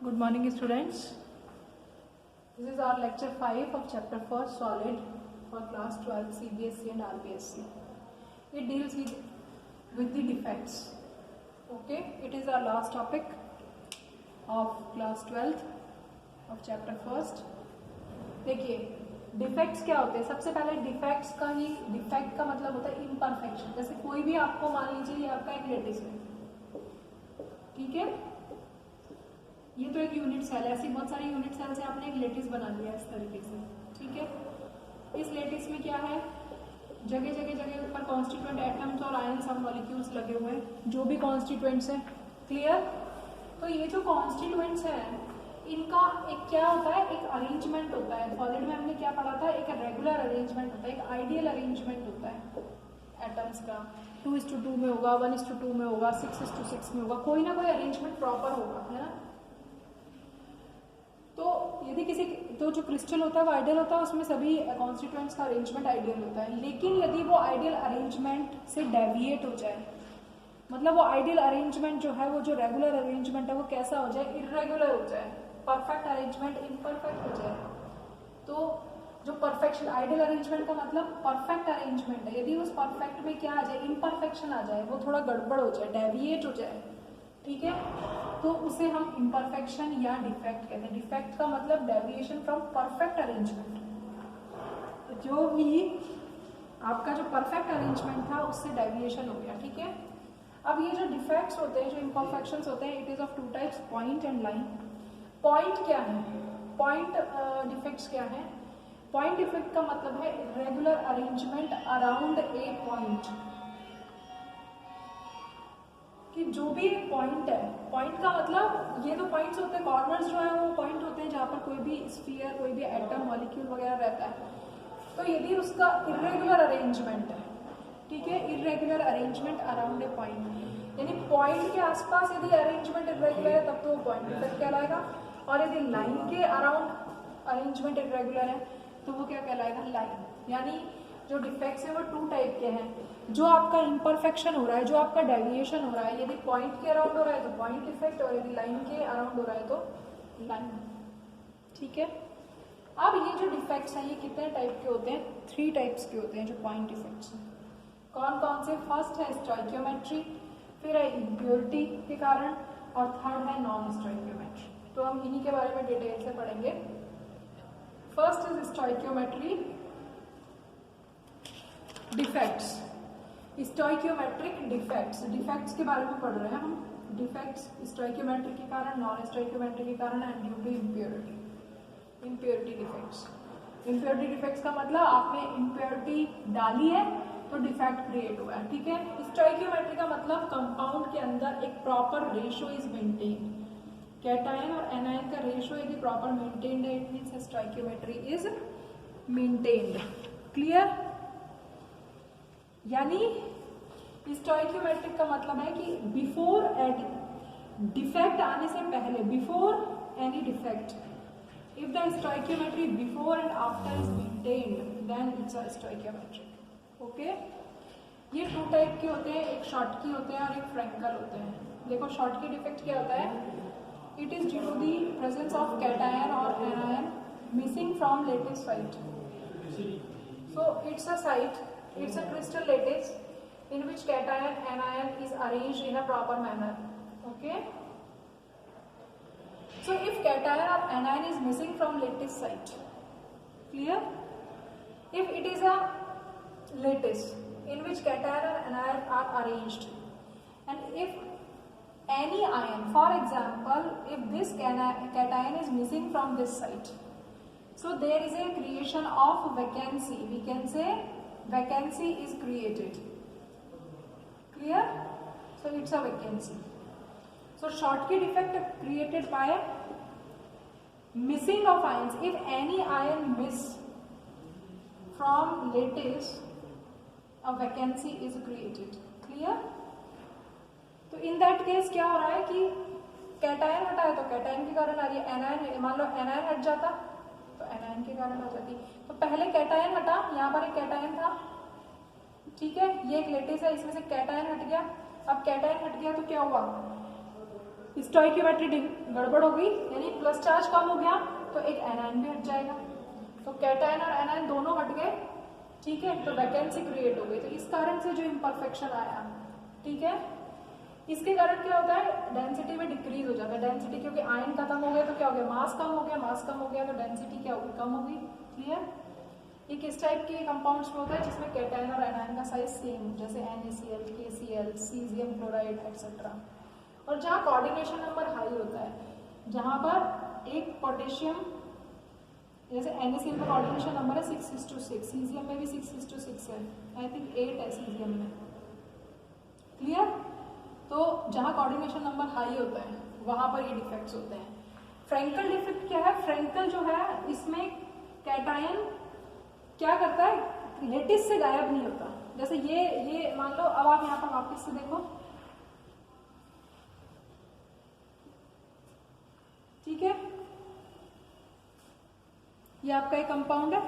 Good morning, students. This is our lecture 5 of chapter 4 solid for class 12 CBSE and RBSE. It deals with the defects. Okay, it is our last topic of class 12 of chapter 1st. देखिए defects क्या होते हैं. सबसे पहले defects का ही defect का मतलब होता है इम्परफेक्शन. जैसे कोई भी आपको मान लीजिए ये आपका एक लेटिस है, ठीक है, ये तो एक यूनिट सेल है. ऐसी बहुत सारी यूनिट सेल से आपने एक लेटिस बना लिया इस तरीके से, ठीक है. इस लेटिस में क्या है, जगह जगह ऊपर कॉन्स्टिट्यूएंट एटम्स और आयंस और मॉलिक्यूल्स लगे हुए हैं, जो भी कॉन्स्टिट्यूएंट्स हैं. क्लियर. तो ये जो कॉन्स्टिट्यूएंट्स हैं इनका एक क्या होता है, एक अरेंजमेंट होता है. सॉलिड में हमने क्या पढ़ा था, एक रेगुलर अरेंजमेंट होता है, एक आइडियल अरेंजमेंट होता है एटम्स का. 2:2 में होगा, 1:2 में होगा, 6:6 में होगा, कोई ना कोई अरेंजमेंट प्रॉपर होगा, है ना. तो यदि किसी तो जो क्रिस्टल होता है वो आइडियल होता है, उसमें सभी कॉन्स्टिट्यूएंट्स का अरेंजमेंट आइडियल होता है. लेकिन यदि वो आइडियल अरेंजमेंट से डेविएट हो जाए, मतलब वो आइडियल अरेंजमेंट जो है, वो जो रेगुलर अरेंजमेंट है वो कैसा हो जाए, इर्रेगुलर हो जाए. परफेक्ट अरेंजमेंट इम्परफेक्ट हो जाए. तो जो परफेक्शन, आइडियल अरेंजमेंट का मतलब परफेक्ट अरेंजमेंट है, यदि उस परफेक्ट में क्या आ जाए, इम्परफेक्शन आ जाए, वो थोड़ा गड़बड़ हो जाए, डेविएट हो जाए, ठीक है, तो उसे हम इम्परफेक्शन या डिफेक्ट कहते हैं. डिफेक्ट का मतलब डेविएशन फ्रॉम परफेक्ट अरेंजमेंट. जो भी आपका जो परफेक्ट अरेंजमेंट था उससे डेविएशन हो गया, ठीक है. अब ये जो डिफेक्ट्स होते हैं, जो इम्परफेक्शंस होते हैं, it is of 2 types, point and line. Point क्या है, पॉइंट डिफेक्ट्स क्या है. पॉइंट डिफेक्ट का मतलब है irregular arrangement around a point. कि जो भी पॉइंट है, पॉइंट का मतलब ये तो पॉइंट्स होते हैं, कॉर्नर्स जो है वो पॉइंट होते हैं जहाँ पर कोई भी स्फीयर, कोई भी एटम, मॉलिक्यूल वगैरह रहता है. तो यदि उसका इरेगुलर अरेंजमेंट है, ठीक है, irregular arrangement around a point, यानी पॉइंट के आसपास यदि अरेंजमेंट इरेगुलर है तब तो वो पॉइंट डिफेक्ट कहलाएगा. और यदि लाइन के अराउंड अरेंजमेंट इरेगुलर है तो वो क्या कहलाएगा, लाइन. यानी जो डिफेक्ट्स हैं वो 2 टाइप के हैं. जो आपका इम्परफेक्शन हो रहा है, जो आपका डेविएशन हो रहा है, यदि पॉइंट के अराउंड हो रहा है तो पॉइंट डिफेक्ट, और यदि लाइन के अराउंड हो रहा है तो लाइन, ठीक है. अब ये जो डिफेक्ट्स हैं ये कितने टाइप के होते हैं, 3 टाइप्स के होते हैं जो पॉइंट डिफेक्ट्स हैं. कौन कौन से. फर्स्ट है स्टोइकियोमेट्री, फिर है इम्प्योरिटी के कारण, और थर्ड है नॉन स्टोइकियोमेट्री. तो हम इन्हीं के बारे में डिटेल से पढ़ेंगे. First is stoichiometry defects. Stoichiometric defects, defects के बारे में पढ़ रहे हैं हम. डिफेक्ट्स स्टोइकियोमेट्री के कारण, नॉन स्टोइकियोमेट्री के कारण, and due to impurity. Impurity defects. Impurity defects का मतलब आपने इम्प्योरिटी डाली है तो डिफेक्ट क्रिएट हुआ है, ठीक है. स्टोइकियोमेट्री का मतलब कंपाउंड के अंदर एक proper ratio is maintain. Cation और एनायन का रेशियो यदि प्रॉपर मेंटेन्ड है, it means stoichiometry is maintained. Clear. यानी स्टोइकियोमेट्रिक का मतलब है कि बिफोर डिफेक्ट आने से पहले, before any defect, if the stoichiometry before and after is maintained then it's a stoichiometric. Okay. ये 2 टाइप के होते हैं, एक शॉर्टकी होते हैं और एक फ्रैंकल होते हैं. देखो शॉर्टकी डिफेक्ट क्या होता है, it is due to the presence of cation और anion missing from lattice site. So it's a site, it's a crystal lattice in which cation anion is arranged in a proper manner. Okay, so if cation or anion is missing from lattice site, clear, if it is a lattice in which cation or anion are arranged, and if any ion, for example if this cation is missing from this site, so there is a creation of vacancy. We can say vacancy is created. Clear. So it's a vacancy. So Schottky defect created by missing of ions. If any ion miss from lattice, a vacancy is created. Clear. तो in that case क्या हो रहा है कि cation हटा है तो cation के कारण आ रही है, एनायन, मान लो एनायन हट जाता तो एनायन के कारण आ जाती. तो पहले कैटायन हटा, यहाँ पर एक कैटायन था, ठीक है, ये एक लेटिस है, इसमें से कैटायन हट गया. अब कैटायन हट गया तो क्या हुआ, स्टोइकियोमेट्री गड़बड़ हो गई, यानी प्लस चार्ज कम हो गया तो एक एनायन भी हट जाएगा, तो कैटायन और एनायन दोनों हट गए, ठीक है, तो वैकेंसी क्रिएट हो गई। तो इस कारण से जो इम्परफेक्शन आया, ठीक है, इसके कारण क्या होता है, डेंसिटी में डिक्रीज हो जाता है। डेंसिटी क्योंकि आयन खत्म हो गया तो क्या हो गया, मास कम हो गया, मास कम हो गया तो डेंसिटी क्या होगी, कम हो गई। क्लियर। ये किस टाइप के कंपाउंड्स में होता है, जिसमें कैटायन और एनायन का साइज सेम, जैसे NaCl, KCl, caesium chloride etcetera. और जहाँ कोऑर्डिनेशन नंबर हाई होता है, जहाँ पर एक पोटेशियम, जैसे NaCl का कोऑर्डिनेशन नंबर है 6:6, सीजियम में भी 6:6 है, आई थिंक 8 है सीजियम में। क्लियर। तो जहाँ कोऑर्डिनेशन नंबर हाई होता है वहाँ पर ये डिफेक्ट्स होते हैं। फ्रैंकल डिफेक्ट क्या है, फ्रैंकल जो है इसमें कैटायन क्या करता है, लेटिस से गायब नहीं होता। जैसे ये मान लो, अब आप यहाँ पर वापस से देखो, ठीक है, ये आपका एक कंपाउंड है,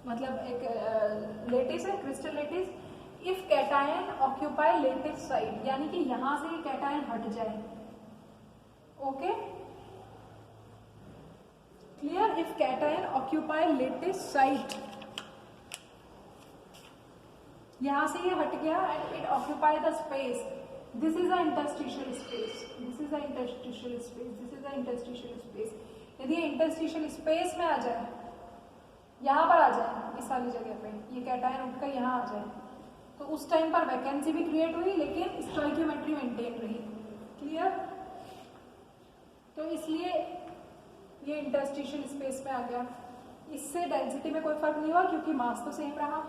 मतलब एक लेटिस है, crystal lattice. If cation occupy lattice side, यानी कि यहां से ये कैटायन हट जाए, okay, clear. If cation occupy lattice side, यहां से ये हट गया and it occupy the space, this is a interstitial space, this is a interstitial space, this is a interstitial space. यदि ये इंटरस्टिशियल स्पेस में आ जाए, यहां पर आ जाए, इस वाली जगह पे ये कैटायन उठकर यहां आ जाए, तो उस टाइम पर वैकेंसी भी क्रिएट हुई लेकिन स्टोइकियोमेट्री मेंटेन रही। क्लियर। तो इसलिए ये इंटरस्टिशियल स्पेस में आ गया। इससे डेंसिटी में कोई फर्क नहीं हुआ क्योंकि मास तो सेम रहा।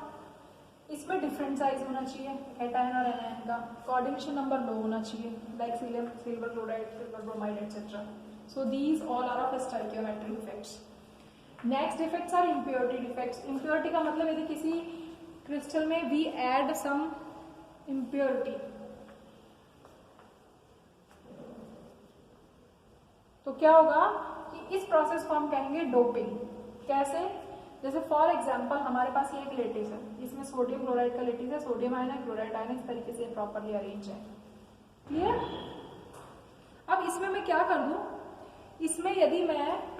इसमें डिफरेंट साइज होना चाहिए कैटायन और एनायन का, कोऑर्डिनेशन नंबर लो होना चाहिए, like silver chloride, silver bromide etcetera. So these all are of stoichiometry defects. Next defects are impurity defects. Impurity का मतलब यदि किसी क्रिस्टल में वी एड सम इम्प्योरिटी, तो क्या होगा कि इस प्रोसेस को हम कहेंगे डोपिंग। कैसे, जैसे फॉर एग्जांपल हमारे पास ये एक लेटिस है, इसमें सोडियम क्लोराइड का लेटिस है, सोडियम आयन है, क्लोराइड आयन है, इस तरीके से प्रॉपरली अरेंज है। क्लियर। अब इसमें मैं क्या कर दूं, इसमें यदि मैं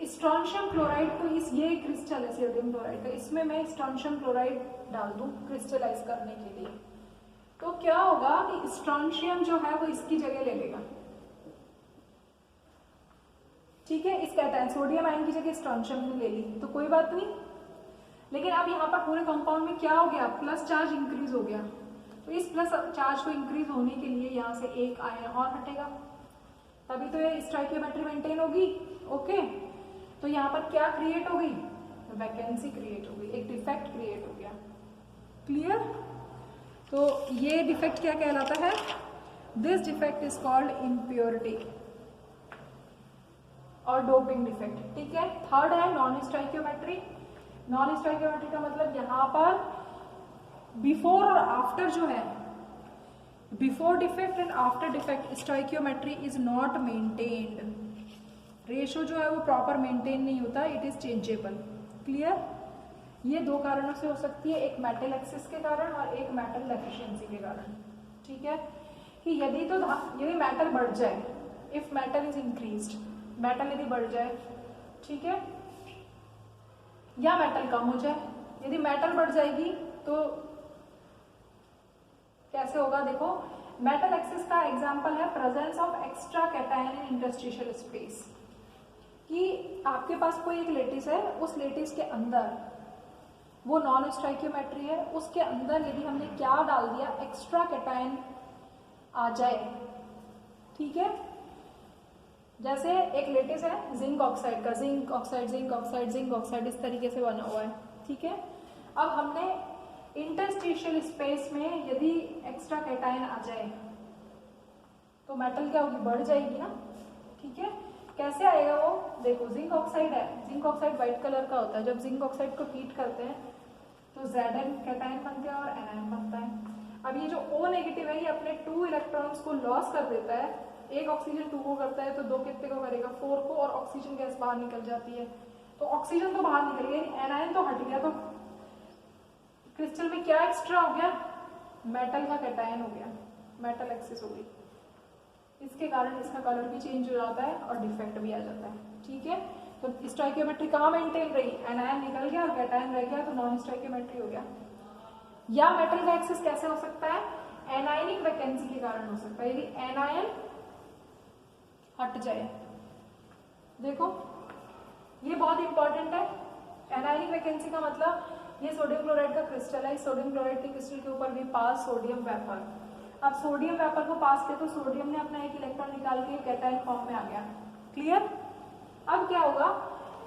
स्ट्रोंशियम क्लोराइड को, इस ये क्रिस्टल है सोडियम क्लोराइड का, इसमें मैं स्ट्रोंशियम क्लोराइड डाल दूं क्रिस्टलाइज करने के लिए, तो क्या होगा कि स्ट्रोंशियम जो है वो इसकी जगह ले लेगा, ठीक है। इस कैटायन सोडियम आयन की जगह स्ट्रोंशियम ने ले ली तो कोई बात नहीं, लेकिन अब यहाँ पर पूरे कंपाउंड में क्या हो गया, प्लस चार्ज इंक्रीज हो गया। तो इस प्लस चार्ज को इंक्रीज होने के लिए यहाँ से एक आयन और हटेगा, तभी तो ये स्टोइकियोमेट्री मेंटेन होगी। ओके, तो यहाँ पर क्या क्रिएट हो गई, वैकेंसी क्रिएट हो गई, एक डिफेक्ट क्रिएट हो गया। क्लियर। तो ये डिफेक्ट क्या कहलाता है, this defect is called impurity और डोपिंग डिफेक्ट। ठीक है। थर्ड है नॉन स्टोइकियोमेट्री। नॉन स्टोइकियोमेट्री का मतलब यहाँ पर बिफोर और आफ्टर जो है, before defect and after defect stoichiometry is not maintained. Ratio जो है वो प्रॉपर मेंटेन नहीं होता, इट इज चेंजेबल। क्लियर। ये दो कारणों से हो सकती है, एक मेटल एक्सेस के कारण और एक मेटल एफिशिएंसी के कारण। ठीक है, कि यदि मेटल बढ़ जाए, if metal is increased, metal यदि बढ़ जाए, ठीक है, या मेटल कम हो जाए। यदि मेटल बढ़ जाएगी तो कैसे होगा, देखो मेटल एक्सेस का एग्जांपल है presence of extra cation in interstitial space. कि आपके पास कोई एक लेटिस है, उस लेटिस के अंदर वो नॉन स्टोइकियोमेट्री है, उसके अंदर यदि हमने क्या डाल दिया, एक्स्ट्रा कैटायन आ जाए। ठीक है, जैसे एक लेटिस है जिंक ऑक्साइड का, zinc oxide zinc oxide zinc oxide इस तरीके से बना हुआ है। ठीक है, अब हमने इंटरस्टिशियल स्पेस में यदि एक्स्ट्रा कैटायन आ जाए तो मेटल क्या होगी, बढ़ जाएगी ना। ठीक है, कैसे आएगा वो, देखो जिंक ऑक्साइड है, जिंक ऑक्साइड व्हाइट कलर का होता है। जब जिंक ऑक्साइड को हीट करते हैं तो Zn कैटायन बनता है और एनायन बनता है। अब ये जो O नेगेटिव है, ये अपने 2 इलेक्ट्रॉन्स को लॉस कर देता है। एक ऑक्सीजन 2 को करता है तो 2 कितने को करेगा, 4 को, और ऑक्सीजन गैस बाहर निकल जाती है। तो ऑक्सीजन तो बाहर निकल गया, एनायन तो हट गया, तो क्रिस्टल में क्या एक्स्ट्रा हो गया, मेटल का कैटायन हो गया, मेटल एक्सेस हो गई। इसके कारण इसका कलर भी चेंज हो जाता है और डिफेक्ट भी आ जाता है। ठीक है, तो स्टोइकियोमेट्री कहाँ मेंटेन रही, एनायन निकल गया और कैटायन रह गया तो नॉन स्टोइकियोमेट्री हो गया। या मेटल का एक्सेस कैसे हो सकता है, एनायनिक वैकेंसी के कारण हो सकता है। यदि एनायन हट जाए, देखो ये बहुत इंपॉर्टेंट है। एनायनिक वैकेंसी का मतलब ये सोडियम क्लोराइड का क्रिस्टल है, सोडियम क्लोराइड के क्रिस्टल के ऊपर भी पास सोडियम वेपर। अब सोडियम वेपर को पास किया तो सोडियम ने अपना एक इलेक्ट्रॉन निकाल के कैटायन फॉर्म में आ गया। क्लियर। अब क्या होगा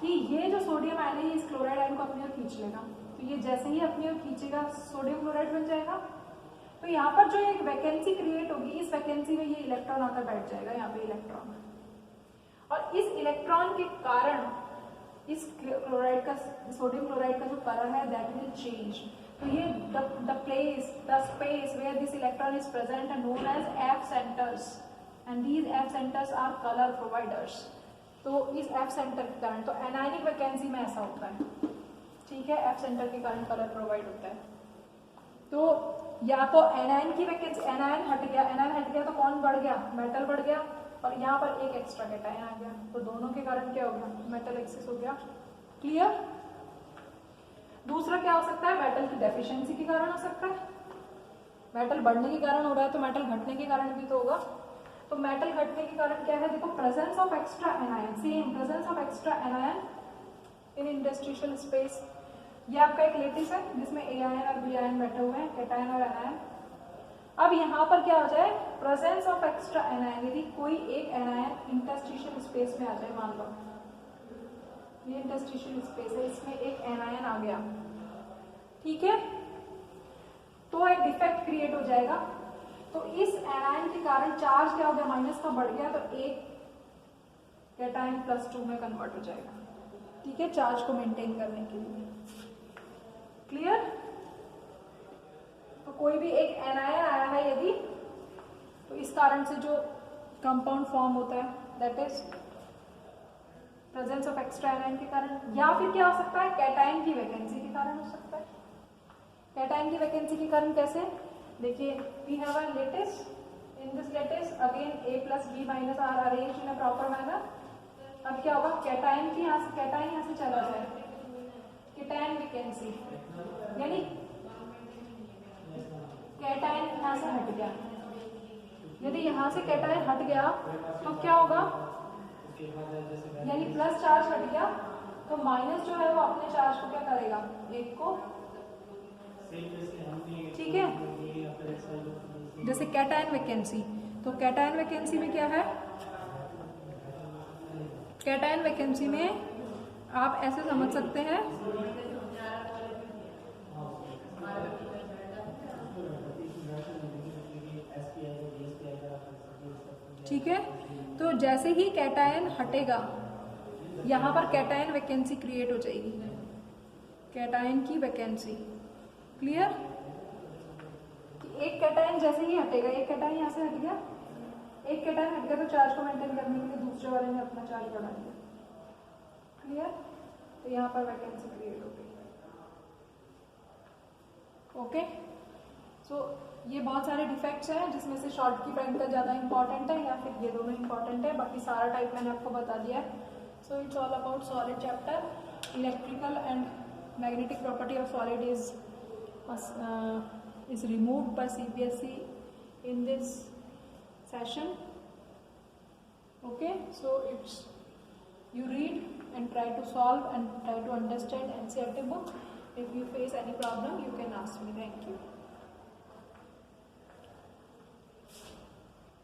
कि ये जो सोडियम आयन है इस क्लोराइड आयन को अपनी ओर खींच लेगा, तो ये जैसे ही अपनी ओर खींचेगा सोडियम क्लोराइड बन जाएगा। तो यहाँ पर जो एक वैकेंसी क्रिएट होगी, इस वैकेंसी में ये इलेक्ट्रॉन आकर बैठ जाएगा, यहाँ पे इलेक्ट्रॉन, और इस इलेक्ट्रॉन के कारण इस क्लोराइड का, सोडियम क्लोराइड का जो कलर है दैट विल चेंज। तो ये the space where this electron is present are known as F centres and these F centres are colour providers. तो इस एफ सेंटर के कारण, तो एनायनिक वैकेंसी में ऐसा होता है। ठीक है, एफ सेंटर के कारण कलर प्रोवाइड होता है। तो या तो एनायन की वैकेंसी, एनायन हट गया तो कौन बढ़ गया, मेटल बढ़ गया, और यहाँ पर एक एक्स्ट्रा कैटायन आ गया, तो दोनों के कारण क्या हो गया, मेटल एक्सेस हो गया। क्लियर। दूसरा क्या हो सकता है, मेटल की डेफिशिएंसी के कारण हो सकता है। मेटल बढ़ने के कारण हो रहा है तो मेटल घटने के कारण भी तो होगा। तो मेटल घटने के कारण क्या है, देखो presence of extra anion, same presence of extra anion in interstitial space. ये आपका एक लेटिस है जिसमें ए आयन और बी आयन बैठे हुए हैं, कैटायन और एनायन। अब यहाँ पर क्या हो जाए, प्रेजेंस ऑफ एक्स्ट्रा एनायन, यदि कोई एक एनायन इंटरस्टिशियल स्पेस में आ जाए, मान लो ये इंटरस्टिशियल स्पेस है, इसमें एक एनायन आ गया, ठीक है, तो एक डिफेक्ट क्रिएट हो जाएगा। तो इस एनायन के कारण चार्ज क्या हो गया, माइनस का बढ़ गया, तो एक कैटायन +2 में कन्वर्ट हो जाएगा। ठीक है, चार्ज को मेंटेन करने के लिए। क्लियर। तो कोई भी एक एनायन आया है यदि, तो इस कारण से जो कंपाउंड फॉर्म होता है that is presence of extra anion के कारण, या फिर क्या हो सकता है, कैटायन की वैकेंसी के कारण हो सकता है। कैटायन की वैकेंसी के कारण कैसे, देखिए we have a lattice, in this lattice again A + B - R arranged in a proper manner. अब क्या होगा, कैटायन की यहाँ से, कैटायन यहाँ से चला जाए, कैटायन वैकेंसी, यानी कैटायन यहाँ से हट गया। यदि यहाँ से कैटायन हट गया तो क्या होगा, यानी प्लस चार्ज हट गया, तो माइनस जो है वो अपने चार्ज को क्या करेगा, एक को, ठीक है, जैसे कैटायन वैकेंसी। तो कैटायन वैकेंसी में क्या है, कैटायन वैकेंसी में आप ऐसे समझ सकते हैं, ठीक है, तो जैसे ही कैटायन हटेगा यहाँ पर कैटायन वैकेंसी क्रिएट हो जाएगी, कैटायन की वैकेंसी। क्लियर। एक कैटायन जैसे ही हटेगा, एक कैटायन यहाँ से हट गया, एक कैटायन हट गया तो चार्ज को मेंटेन करने के लिए दूसरे वाले ने अपना चार्ज बढ़ा दिया। क्लियर। तो यहाँ पर वैकेंसी क्रिएट हो गई। ओके, सो ये बहुत सारे डिफेक्ट्स हैं जिसमें से शॉर्ट की फ्रैक्चर ज़्यादा इंपॉर्टेंट है या फिर ये दोनों इंपॉर्टेंट है, बाकी सारा टाइप मैंने आपको बता दिया है। So it's all about solid chapter. Electrical and magnetic property of solid is removed by CBSE in this session. Okay, so it's you read and try to solve and try to understand NCERT book. If you face any problem, you can ask me. Thank you.